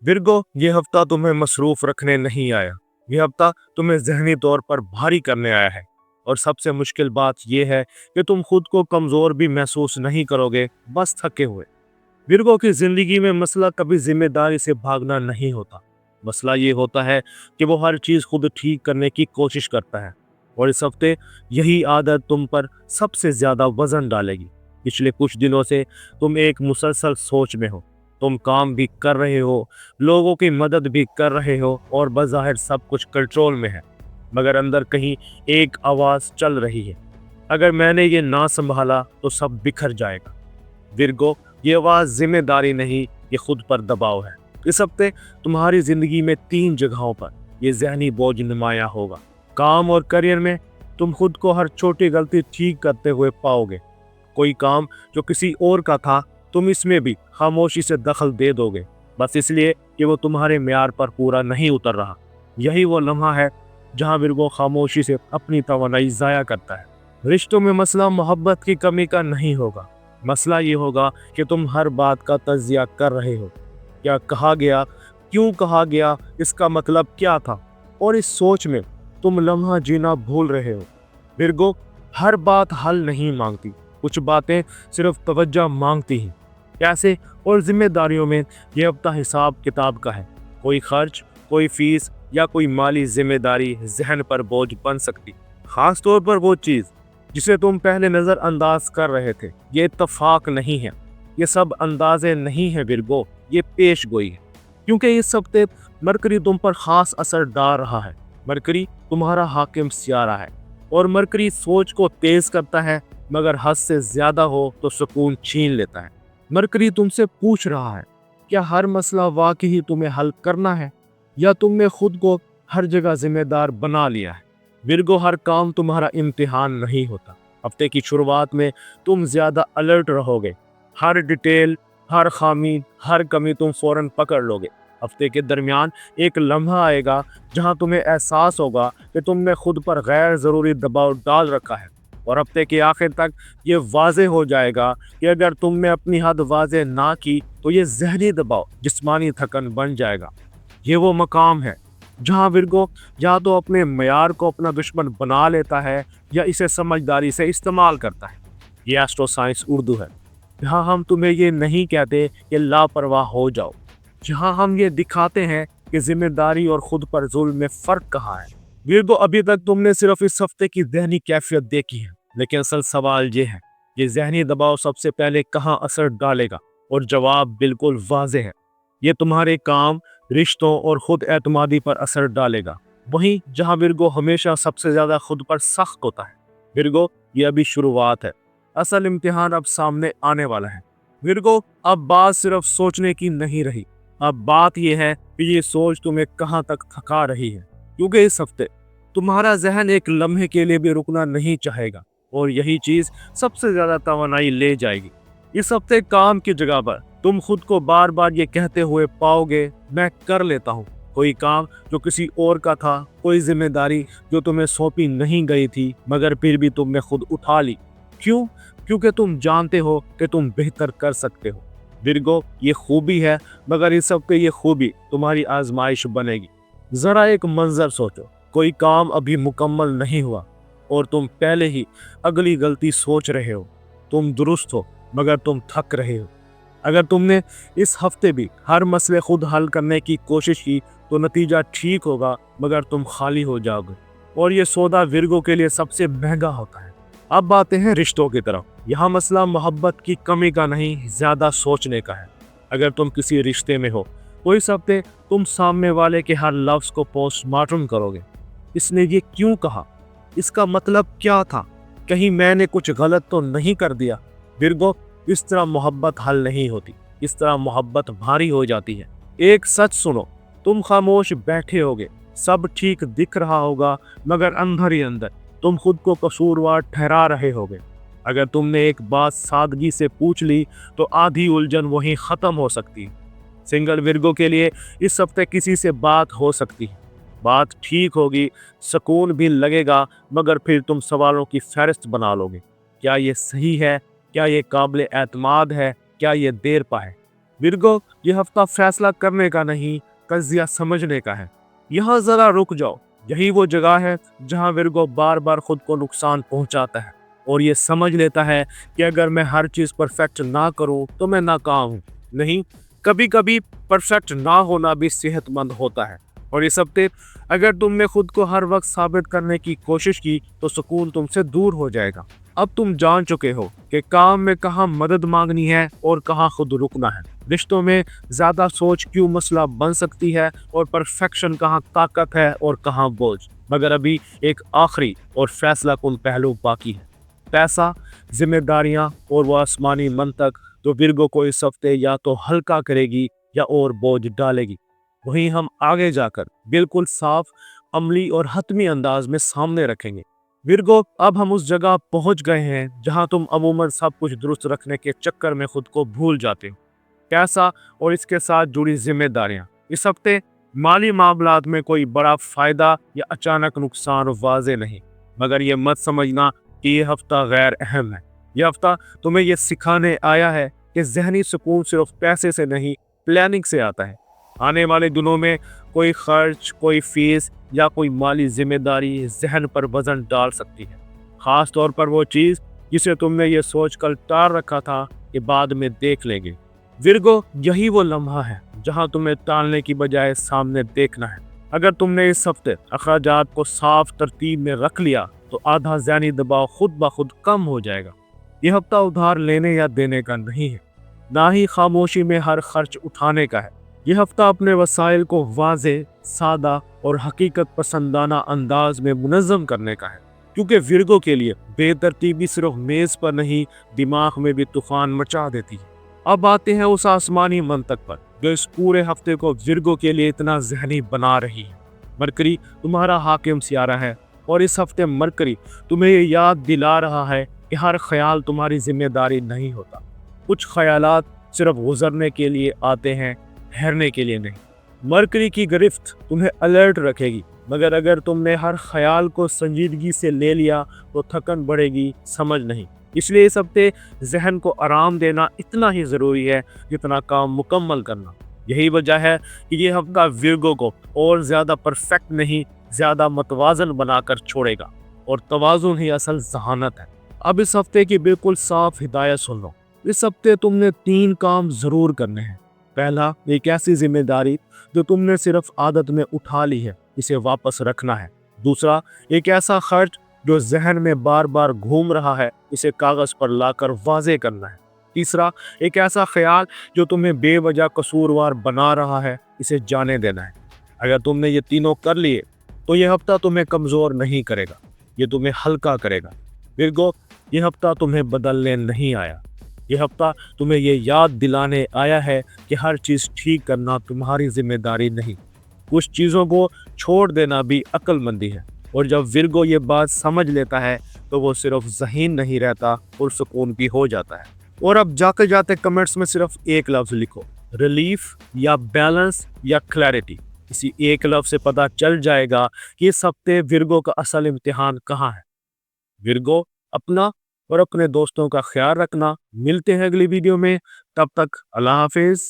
Virgo, ये हफ्ता तुम्हें मसरूफ रखने नहीं आया। ये हफ्ता तुम्हें जहनी तौर पर भारी करने आया है। और सबसे मुश्किल बात यह है कि तुम खुद को कमजोर भी महसूस नहीं करोगे, बस थके हुए। विरगो की जिंदगी में मसला कभी जिम्मेदारी से भागना नहीं होता। मसला ये होता है कि वो हर चीज खुद ठीक करने की कोशिश करता है। और इस हफ्ते यही आदत तुम पर सबसे ज्यादा वजन डालेगी। पिछले कुछ दिनों से तुम एक मुसलसल सोच में हो। तुम काम भी कर रहे हो, लोगों की मदद भी कर रहे हो और बज़ाहिर सब कुछ कंट्रोल में है। मगर अंदर कहीं एक आवाज चल रही है, अगर मैंने ये ना संभाला तो सब बिखर जाएगा। विरगो, ये आवाज जिम्मेदारी नहीं, ये खुद पर दबाव है। इस हफ्ते तुम्हारी जिंदगी में 3 जगहों पर ये जहनी बोझ नुमाया होगा। काम और करियर में तुम खुद को हर छोटी गलती ठीक करते हुए पाओगे। कोई काम जो किसी और का था, तुम इसमें भी खामोशी से दखल दे दोगे, बस इसलिए कि वो तुम्हारे म्यार पर पूरा नहीं उतर रहा। यही वो लम्हा है जहां विरगो खामोशी से अपनी तवानाई जाया करता है। रिश्तों में मसला मोहब्बत की कमी का नहीं होगा। मसला ये होगा कि तुम हर बात का तज्जिया कर रहे हो। क्या कहा गया, क्यों कहा गया, इसका मतलब क्या था, और इस सोच में तुम लम्हा जीना भूल रहे हो। विरगो, हर बात हल नहीं मांगती, कुछ बातें सिर्फ तवज्जो मांगती हैं। पैसे और जिम्मेदारियों में यह हफ्ता हिसाब किताब का है। कोई खर्च, कोई फीस या कोई माली जिम्मेदारी जहन पर बोझ बन सकती, खास तौर पर वो चीज़ जिसे तुम पहले नज़रअंदाज कर रहे थे। ये इत्तफाक नहीं है, ये सब अंदाजे नहीं है विरगो, ये पेश गोई है। क्योंकि इस हफ्ते मरकरी तुम पर खास असर डाल रहा है। मरकरी तुम्हारा हाकिम सियारा है और मरकरी सोच को तेज करता है, मगर हद से ज्यादा हो तो सुकून छीन लेता है। मरकरी तुमसे पूछ रहा है, क्या हर मसला वाकई तुम्हें हल करना है, या तुमने खुद को हर जगह जिम्मेदार बना लिया है। विरगो, हर काम तुम्हारा इम्तिहान नहीं होता। हफ्ते की शुरुआत में तुम ज्यादा अलर्ट रहोगे। हर डिटेल, हर खामी, हर कमी तुम फौरन पकड़ लोगे। हफ्ते के दरमियान एक लम्हा आएगा जहां तुम्हें एहसास होगा कि तुमने खुद पर गैर ज़रूरी दबाव डाल रखा है। और हफ्ते के आखिर तक ये वाजे हो जाएगा कि अगर तुमने अपनी हद वाजे ना की तो ये जहनी दबाव जिस्मानी थकन बन जाएगा। ये वो मकाम है जहां विरगो या तो अपने मयार को अपना दुश्मन बना लेता है या इसे समझदारी से इस्तेमाल करता है। ये एस्ट्रो साइंस उर्दू है, जहां हम तुम्हें ये नहीं कहते कि लापरवाह हो जाओ, जहां हम ये दिखाते हैं कि जिम्मेदारी और खुद पर जुल्म में फर्क कहाँ है। विरगो, अभी तक तुमने सिर्फ इस हफ्ते की जहनी कैफियत देखी है, लेकिन असल सवाल ये है, ये जहनी दबाव सबसे पहले कहाँ असर डालेगा। और जवाब बिल्कुल वाज़े है, ये तुम्हारे काम, रिश्तों और खुद एतमादी पर असर डालेगा। वहीं जहां विरगो हमेशा सबसे ज्यादा खुद पर सख्त होता है। विरगो, ये अभी शुरुआत है, असल इम्तिहान अब सामने आने वाला है। विरगो, अब बात सिर्फ सोचने की नहीं रही, अब बात यह है कि ये सोच तुम्हें कहाँ तक थका रही है। क्योंकि इस हफ्ते तुम्हारा जहन एक लम्हे के लिए भी रुकना नहीं चाहेगा, और यही चीज सबसे ज्यादा तवानाई ले जाएगी। इस हफ्ते काम की जगह पर तुम खुद को बार बार ये कहते हुए पाओगे, मैं कर लेता हूँ। कोई काम जो किसी और का था, कोई जिम्मेदारी जो तुम्हें सौंपी नहीं गई थी, मगर फिर भी तुमने खुद उठा ली। क्यों? क्योंकि तुम जानते हो कि तुम बेहतर कर सकते हो। विरगो, ये खूबी है, मगर इस हफ्ते ये खूबी तुम्हारी आजमाइश बनेगी। जरा एक मंजर सोचो, कोई काम अभी मुकम्मल नहीं हुआ और तुम पहले ही अगली गलती सोच रहे हो। तुम दुरुस्त हो, मगर तुम थक रहे हो। अगर तुमने इस हफ्ते भी हर मसले खुद हल करने की कोशिश की तो नतीजा ठीक होगा, मगर तुम खाली हो जाओगे। और ये सौदा विरगो के लिए सबसे महंगा होता है। अब आते हैं रिश्तों की तरफ। यहाँ मसला मोहब्बत की कमी का नहीं, ज्यादा सोचने का है। अगर तुम किसी रिश्ते में हो तो इस हफ्ते तुम सामने वाले के हर लफ्ज को पोस्टमार्टम करोगे। इसने ये क्यों कहा, इसका मतलब क्या था, कहीं मैंने कुछ गलत तो नहीं कर दिया। विरगो, इस तरह मोहब्बत हल नहीं होती, इस तरह मोहब्बत भारी हो जाती है। एक सच सुनो, तुम खामोश बैठे होगे, सब ठीक दिख रहा होगा, मगर अंदर ही अंदर तुम खुद को कसूरवार ठहरा रहे होगे। अगर तुमने एक बात सादगी से पूछ ली तो आधी उलझन वहीं खत्म हो सकती है। सिंगल विरगो के लिए इस हफ्ते किसी से बात हो सकती है, बात ठीक होगी, सुकून भी लगेगा, मगर फिर तुम सवालों की फहरिस्त बना लोगे। क्या ये सही है? क्या ये काबिल एतमाद है? क्या ये देर पा है? विर्गो, ये हफ्ता फैसला करने का नहीं, कज़िया समझने का है। यहाँ जरा रुक जाओ। यही वो जगह है जहाँ विर्गो बार बार खुद को नुकसान पहुंचाता है और ये समझ लेता है कि अगर मैं हर चीज परफेक्ट ना करूं तो मैं नाकाम हूं। नहीं, कभी कभी परफेक्ट ना होना भी सेहतमंद होता है। और इस हफ्ते अगर तुमने खुद को हर वक्त साबित करने की कोशिश की तो सुकून तुमसे दूर हो जाएगा। अब तुम जान चुके हो कि काम में कहाँ मदद मांगनी है और कहाँ खुद रुकना है। रिश्तों में ज्यादा सोच क्यों मसला बन सकती है और परफेक्शन कहाँ ताकत है और कहाँ बोझ। मगर अभी एक आखिरी और फैसला कुन पहलू बाकी है, पैसा, जिम्मेदारियां और वो आसमानी मंतक जो विर्गो को इस हफ्ते या तो हल्का करेगी या और बोझ डालेगी। वहीं हम आगे जाकर बिल्कुल साफ, अमली और हतमी अंदाज में सामने रखेंगे। विर्गो, अब हम उस जगह पहुंच गए हैं जहां तुम अमूमन सब कुछ दुरुस्त रखने के चक्कर में खुद को भूल जाते हो। पैसा और इसके साथ जुड़ी जिम्मेदारियां। इस हफ्ते माली मामलात में कोई बड़ा फायदा या अचानक नुकसान वाजे नहीं, मगर ये मत समझना कि ये हफ्ता गैर अहम है। यह हफ्ता तुम्हें ये सिखाने आया है कि जहनी सुकून सिर्फ पैसे से नहीं, प्लानिंग से आता है। आने वाले दिनों में कोई खर्च, कोई फीस या कोई माली जिम्मेदारी जहन पर वजन डाल सकती है, खास तौर पर वो चीज़ जिसे तुमने ये सोच कर टाल रखा था कि बाद में देख लेंगे। विर्गो, यही वो लम्हा है जहां तुम्हें टालने की बजाय सामने देखना है। अगर तुमने इस हफ्ते अखराजात को साफ तरतीब में रख लिया तो आधा ज़हनी दबाव खुद ब खुद कम हो जाएगा। यह हफ्ता उधार लेने या देने का नहीं है, ना ही खामोशी में हर खर्च उठाने का है। यह हफ्ता अपने वसाइल को वाज़े, सादा और हकीकत पसंदाना अंदाज में मुनज़्ज़म करने का है, क्योंकि विर्गो के लिए बेतरतीबी सिर्फ मेज़ पर नहीं, दिमाग में भी तूफान मचा देती है। अब आते हैं उस आसमानी मंतक पर जो इस पूरे हफ्ते को विर्गो के लिए इतना जहनी बना रही है। मरकरी तुम्हारा हाकिम सियारा है और इस हफ्ते मरकरी तुम्हें ये याद दिला रहा है कि हर ख्याल तुम्हारी जिम्मेदारी नहीं होता। कुछ ख्यालात सिर्फ गुजरने के लिए आते हैं, ठहरने के लिए नहीं। मरकरी की गिरफ्त तुम्हें अलर्ट रखेगी, मगर अगर तुमने हर ख्याल को संजीदगी से ले लिया तो थकन बढ़ेगी, समझ नहीं। इसलिए इस हफ्ते जहन को आराम देना इतना ही ज़रूरी है जितना काम मुकम्मल करना। यही वजह है कि ये हफ्ता विर्गो को और ज़्यादा परफेक्ट नहीं, ज़्यादा मतवाजन बनाकर छोड़ेगा, और तवाज़ुन ही असल जहानत है। अब इस हफ्ते की बिल्कुल साफ हिदायत सुन लो। इस हफ्ते तुमने 3 काम ज़रूर करने हैं। पहला, एक ऐसी जिम्मेदारी जो तुमने सिर्फ आदत में उठा ली है, इसे वापस रखना है। दूसरा, एक ऐसा खर्च जो जहन में बार बार घूम रहा है, इसे कागज पर लाकर वाजे करना है। तीसरा, एक ऐसा ख्याल जो तुम्हें बेवजह कसूरवार बना रहा है, इसे जाने देना है। अगर तुमने ये तीनों कर लिए तो यह हफ्ता तुम्हें कमज़ोर नहीं करेगा, ये तुम्हें हल्का करेगा। विर्गो, यह हफ्ता तुम्हें बदलने नहीं आया, यह हफ्ता तुम्हें ये याद दिलाने आया है कि हर चीज़ ठीक करना तुम्हारी जिम्मेदारी नहीं, कुछ चीज़ों को छोड़ देना भी अक्लमंदी है। और जब विर्गो ये बात समझ लेता है तो वो सिर्फ ज़हीन नहीं रहता, पुरसुकून भी हो जाता है। और अब जाते जाते कमेंट्स में सिर्फ एक लफ्ज़ लिखो, रिलीफ या बैलेंस या क्लैरिटी। इसी एक लफ्ज़ से पता चल जाएगा कि इस हफ्ते विर्गो का असल इम्तिहान कहाँ है। विर्गो, अपना और अपने दोस्तों का ख्याल रखना। मिलते हैं अगली वीडियो में, तब तक अल्लाह हाफिज़।